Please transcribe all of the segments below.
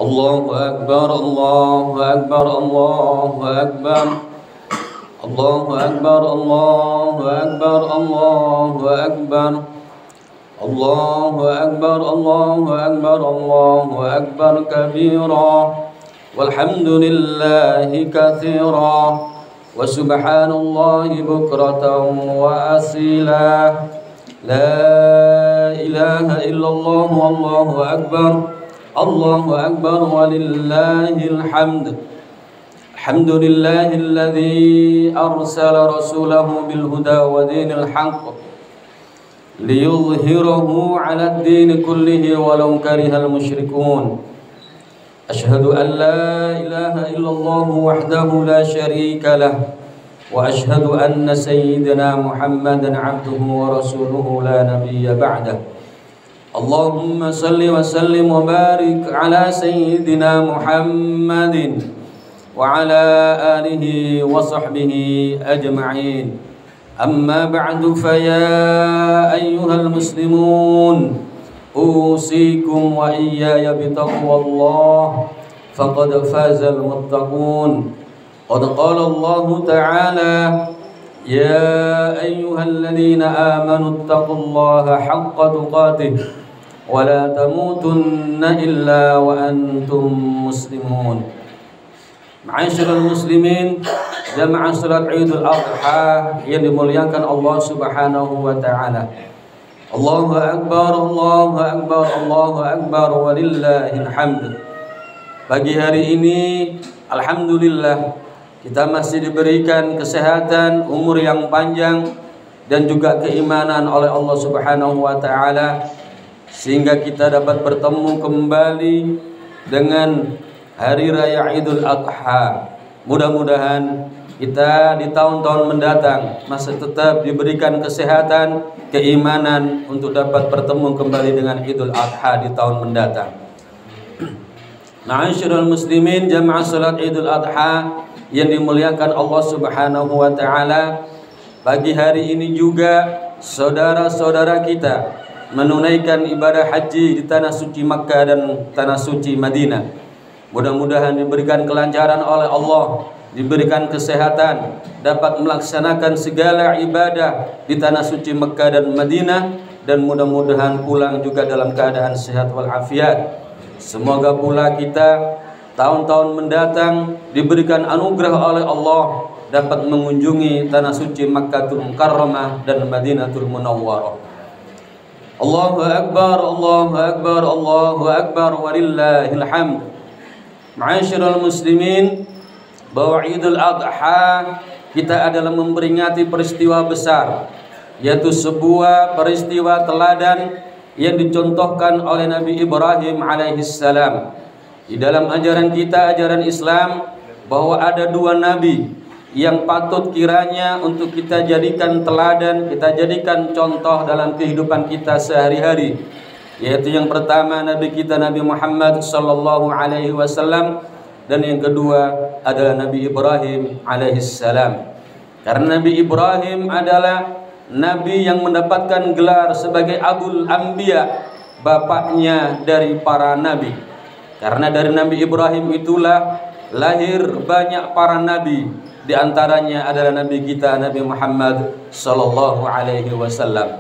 الله أكبر الله أكبر الله أكبر الله أكبر الله أكبر الله أكبر الله أكبر الله أكبر الله أكبر كبيرا والحمد لله كثيرا وسبحان الله بكرة وأصيلا لا إله إلا الله والله أكبر الله أكبر ولله الحمد الحمد لله الذي أرسل رسوله بالهدى ودين الحق ليظهره على الدين كله ولو كره المشركون أشهد أن لا إله إلا الله وحده لا شريك له وأشهد أن سيدنا محمدا عبده ورسوله لا نبي بعده اللهم صل وسلم وبارك على سيدنا محمد وعلى آله وصحبه أجمعين أما بعد فيا أيها المسلمون أوصيكم وإياي بتقوى الله فقد فاز المتقون قد قال الله تعالى يا أيها الذين آمنوا اتقوا الله حق تقاته ولا تموتن إلا وأنتم مسلمون. Ma'asyiral muslimin, jamaah salat Idul Adha yang dimuliakan Allah Subhanahu wa taala. Allahu akbar, Allahu akbar, Allahu akbar walillahil hamd. Pagi hari ini alhamdulillah kita masih diberikan kesehatan, umur yang panjang dan juga keimanan oleh Allah Subhanahu wa taala sehingga kita dapat bertemu kembali dengan Hari Raya Idul Adha. Mudah-mudahan kita di tahun-tahun mendatang masih tetap diberikan kesehatan, keimanan untuk dapat bertemu kembali dengan Idul Adha di tahun mendatang. Ma'asyiral muslimin, jamaah salat Idul Adha yang dimuliakan Allah Subhanahu wa taala, pagi hari ini juga saudara-saudara kita menunaikan ibadah haji di tanah suci Makkah dan tanah suci Madinah. Mudah-mudahan diberikan kelancaran oleh Allah, diberikan kesehatan, dapat melaksanakan segala ibadah di tanah suci Mekah dan Madinah, dan mudah-mudahan pulang juga dalam keadaan sehat walafiat. Semoga pula kita tahun-tahun mendatang diberikan anugerah oleh Allah dapat mengunjungi tanah suci Makkahul Mukarramah dan Madinatul Munawwarah. Allahu akbar, Allahu akbar, Allahu akbar walillahil hamd. Ma'asyiral muslimin, bahwa Idul Adha kita adalah memperingati peristiwa besar, yaitu sebuah peristiwa teladan yang dicontohkan oleh Nabi Ibrahim alaihissalam. Di dalam ajaran kita, ajaran Islam, bahwa ada dua nabi yang patut kiranya untuk kita jadikan teladan, kita jadikan contoh dalam kehidupan kita sehari-hari, yaitu yang pertama Nabi kita Nabi Muhammad sallallahu alaihi wasallam, dan yang kedua adalah Nabi Ibrahim alaihissalam. Karena Nabi Ibrahim adalah nabi yang mendapatkan gelar sebagai Abul Anbiya, bapaknya dari para nabi. Karena dari Nabi Ibrahim itulah lahir banyak para nabi, di antaranya adalah nabi kita Nabi Muhammad sallallahu alaihi wasallam.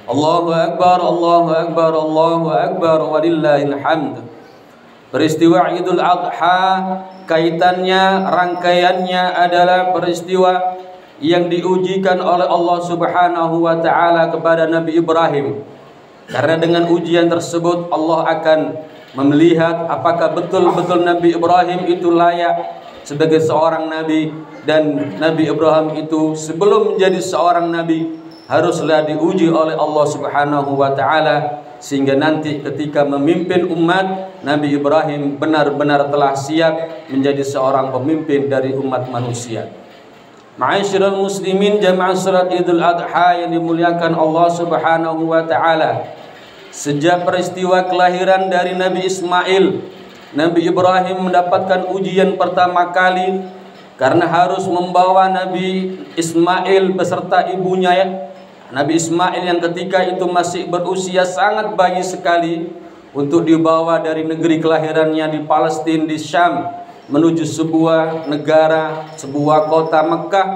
Allahu akbar, Allahu akbar, Allahu akbar walillahil hamd. Peristiwa Idul Adha kaitannya, rangkaiannya adalah peristiwa yang diujikan oleh Allah Subhanahu wa taala kepada Nabi Ibrahim. Karena dengan ujian tersebut Allah akan melihat apakah betul-betul Nabi Ibrahim itu layak sebagai seorang nabi, dan Nabi Ibrahim itu sebelum menjadi seorang nabi haruslah diuji oleh Allah Subhanahu wa taala, sehingga nanti ketika memimpin umat, Nabi Ibrahim benar-benar telah siap menjadi seorang pemimpin dari umat manusia. Ma'asyiral muslimin, jamaah salat Idul Adha yang dimuliakan Allah Subhanahu wa taala, sejak peristiwa kelahiran dari Nabi Ismail, Nabi Ibrahim mendapatkan ujian pertama kali karena harus membawa Nabi Ismail beserta ibunya, Nabi Ismail yang ketika itu masih berusia sangat bayi sekali, untuk dibawa dari negeri kelahirannya di Palestina, di Syam, menuju sebuah negara, sebuah kota Mekah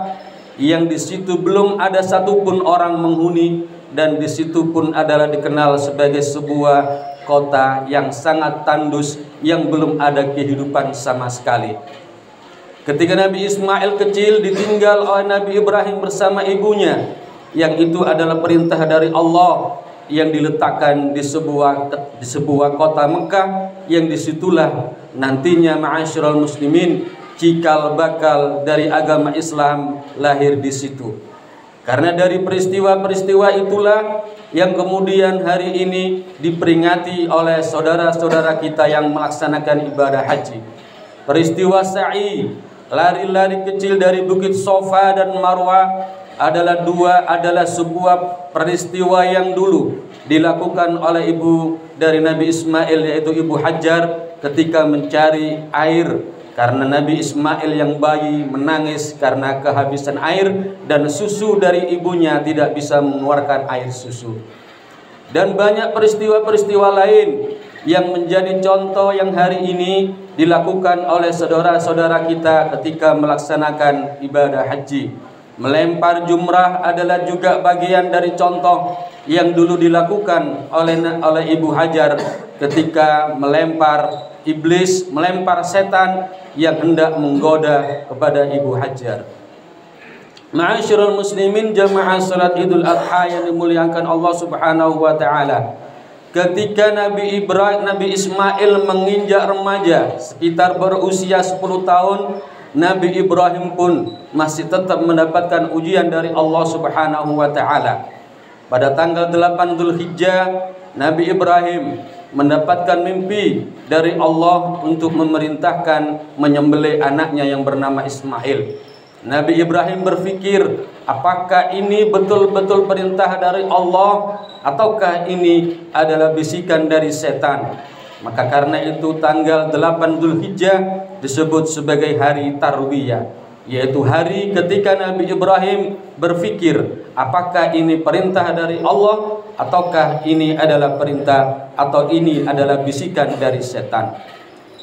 yang di situ belum ada satupun orang menghuni, dan di situ pun adalah dikenal sebagai sebuah kota yang sangat tandus, yang belum ada kehidupan sama sekali. Ketika Nabi Ismail kecil ditinggal oleh Nabi Ibrahim bersama ibunya, yang itu adalah perintah dari Allah, yang diletakkan di sebuah kota Mekah, yang disitulah nantinya ma'asyiral muslimin cikal bakal dari agama Islam lahir di situ. Karena dari peristiwa-peristiwa itulah yang kemudian hari ini diperingati oleh saudara-saudara kita yang melaksanakan ibadah haji. Peristiwa sa'i, lari-lari kecil dari Bukit Sofa dan Marwah adalah sebuah peristiwa yang dulu dilakukan oleh ibu dari Nabi Ismail, yaitu Ibu Hajar, ketika mencari air, karena Nabi Ismail yang bayi menangis karena kehabisan air dan susu dari ibunya tidak bisa mengeluarkan air susu. Dan banyak peristiwa-peristiwa lain yang menjadi contoh yang hari ini dilakukan oleh saudara-saudara kita ketika melaksanakan ibadah haji. Melempar jumrah adalah juga bagian dari contoh yang dulu dilakukan oleh Ibu Hajar ketika melempar iblis, melempar setan yang hendak menggoda kepada Ibu Hajar. Ma'asyiral muslimin jamaah salat Idul Adha yang dimuliakan Allah Subhanahu wa taala. Ketika Nabi Ismail menginjak remaja, sekitar berusia 10 tahun, Nabi Ibrahim pun masih tetap mendapatkan ujian dari Allah Subhanahu wa taala. Pada tanggal 8 Dzulhijjah, Nabi Ibrahim mendapatkan mimpi dari Allah untuk memerintahkan menyembelih anaknya yang bernama Ismail. Nabi Ibrahim berpikir, apakah ini betul-betul perintah dari Allah ataukah ini adalah bisikan dari setan? Maka karena itu tanggal 8 Dzulhijjah disebut sebagai hari Tarwiyah, yaitu hari ketika Nabi Ibrahim berpikir, apakah ini perintah dari Allah ataukah ini adalah perintah atau ini adalah bisikan dari setan.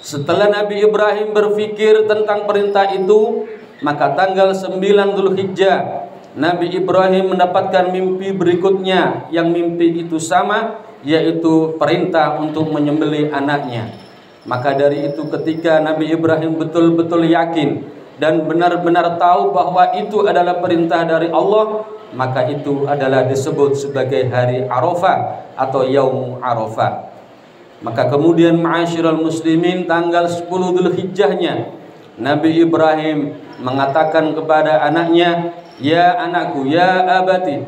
Setelah Nabi Ibrahim berpikir tentang perintah itu, maka tanggal 9 Dzulhijjah Nabi Ibrahim mendapatkan mimpi berikutnya, yang mimpi itu sama, yaitu perintah untuk menyembelih anaknya. Maka dari itu ketika Nabi Ibrahim betul-betul yakin dan benar-benar tahu bahwa itu adalah perintah dari Allah, maka itu adalah disebut sebagai hari Arafah atau Yaum Arafah. Maka kemudian ma'asyiral muslimin tanggal 10 Dzulhijjahnya Nabi Ibrahim mengatakan kepada anaknya, "Ya anakku, ya abati,"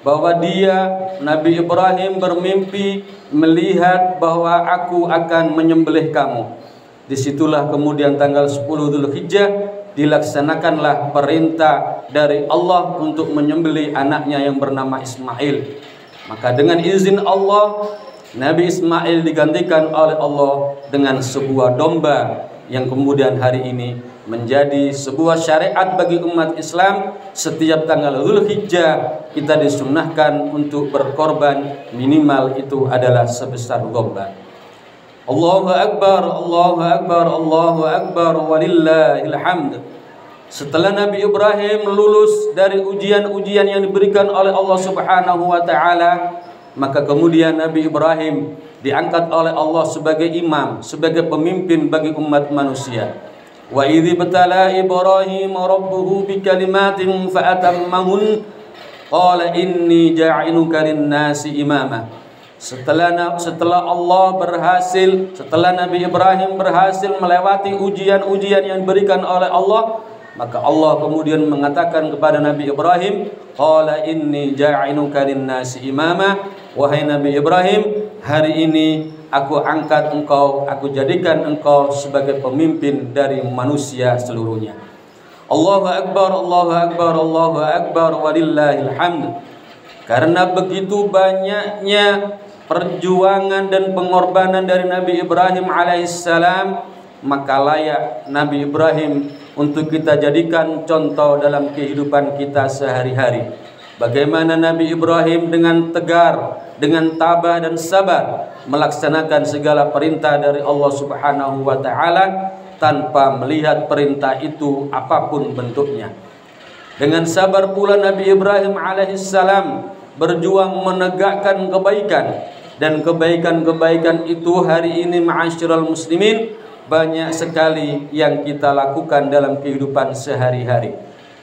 bahwa dia, Nabi Ibrahim, bermimpi melihat bahwa aku akan menyembelih kamu. Disitulah kemudian tanggal 10 Dzulhijjah dilaksanakanlah perintah dari Allah untuk menyembelih anaknya yang bernama Ismail. Maka dengan izin Allah, Nabi Ismail digantikan oleh Allah dengan sebuah domba, yang kemudian hari ini menjadi sebuah syariat bagi umat Islam. Setiap tanggal Dzulhijjah kita disunnahkan untuk berkorban, minimal itu adalah sebesar domba. Allahu Akbar, Allahu Akbar, Allahu Akbar, walillahil hamd. Setelah Nabi Ibrahim lulus dari ujian-ujian yang diberikan oleh Allah Subhanahu wa taala, maka kemudian Nabi Ibrahim diangkat oleh Allah sebagai imam, sebagai pemimpin bagi umat manusia. Wa idz ibtala Ibrahim rabbuhu bikalimatin fa'atammahun qala inni ja'iluka lin-nasi imama. Setelah Nabi Ibrahim berhasil melewati ujian-ujian yang diberikan oleh Allah, maka Allah kemudian mengatakan kepada Nabi Ibrahim, qala inni ja'iluka lin-nasi imama. Wahai Nabi Ibrahim, hari ini aku angkat engkau, aku jadikan engkau sebagai pemimpin dari manusia seluruhnya. Allahu Akbar, Allahu Akbar, Allahu Akbar, walillahil hamd. Karena begitu banyaknya perjuangan dan pengorbanan dari Nabi Ibrahim alaihissalam, maka layak Nabi Ibrahim untuk kita jadikan contoh dalam kehidupan kita sehari-hari. bagaimana Nabi Ibrahim dengan tegar, dengan tabah dan sabar melaksanakan segala perintah dari Allah Subhanahu wa taala tanpa melihat perintah itu apapun bentuknya. Dengan sabar pula Nabi Ibrahim alaihissalam berjuang menegakkan kebaikan, dan kebaikan-kebaikan itu hari ini ma'asyiral muslimin banyak sekali yang kita lakukan dalam kehidupan sehari-hari.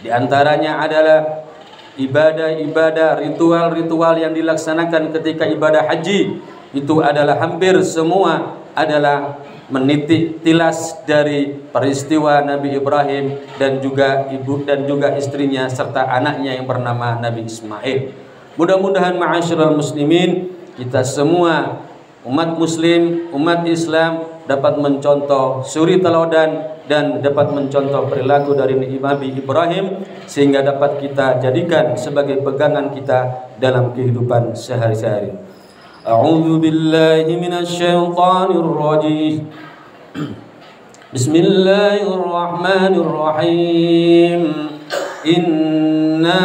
Di antaranya adalah ibadah-ibadah, ritual-ritual yang dilaksanakan ketika ibadah haji. Itu adalah hampir semua adalah menitik tilas dari peristiwa Nabi Ibrahim dan juga ibu dan juga istrinya serta anaknya yang bernama Nabi Ismail. Mudah-mudahan ma'asyiral muslimin, kita semua umat muslim, umat Islam dapat mencontoh suri teladan dan dapat mencontoh perilaku dari Nabi Ibrahim sehingga dapat kita jadikan sebagai pegangan kita dalam kehidupan sehari-hari. A'udzu billahi minasy syaithanir rajim. Bismillahirrahmanirrahim. Inna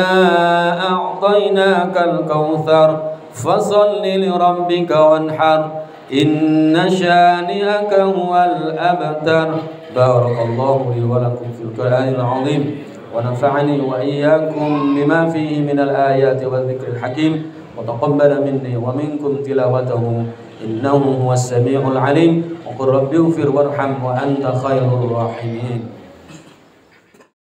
a'tainakal kautsar fasalli lirabbika wanhar. Inna syani'aka huwal abtar. Barakallahu li wa lakum fil Qur'anil 'azim wa nafa'ani wa iyyakum bima fihi minal ayati wal dzikril hakim wa taqabbala minni wa minkum tilawatahu innahu huwas samiul 'alim wa qur rabbighfir warham wa anta khairur rahimin.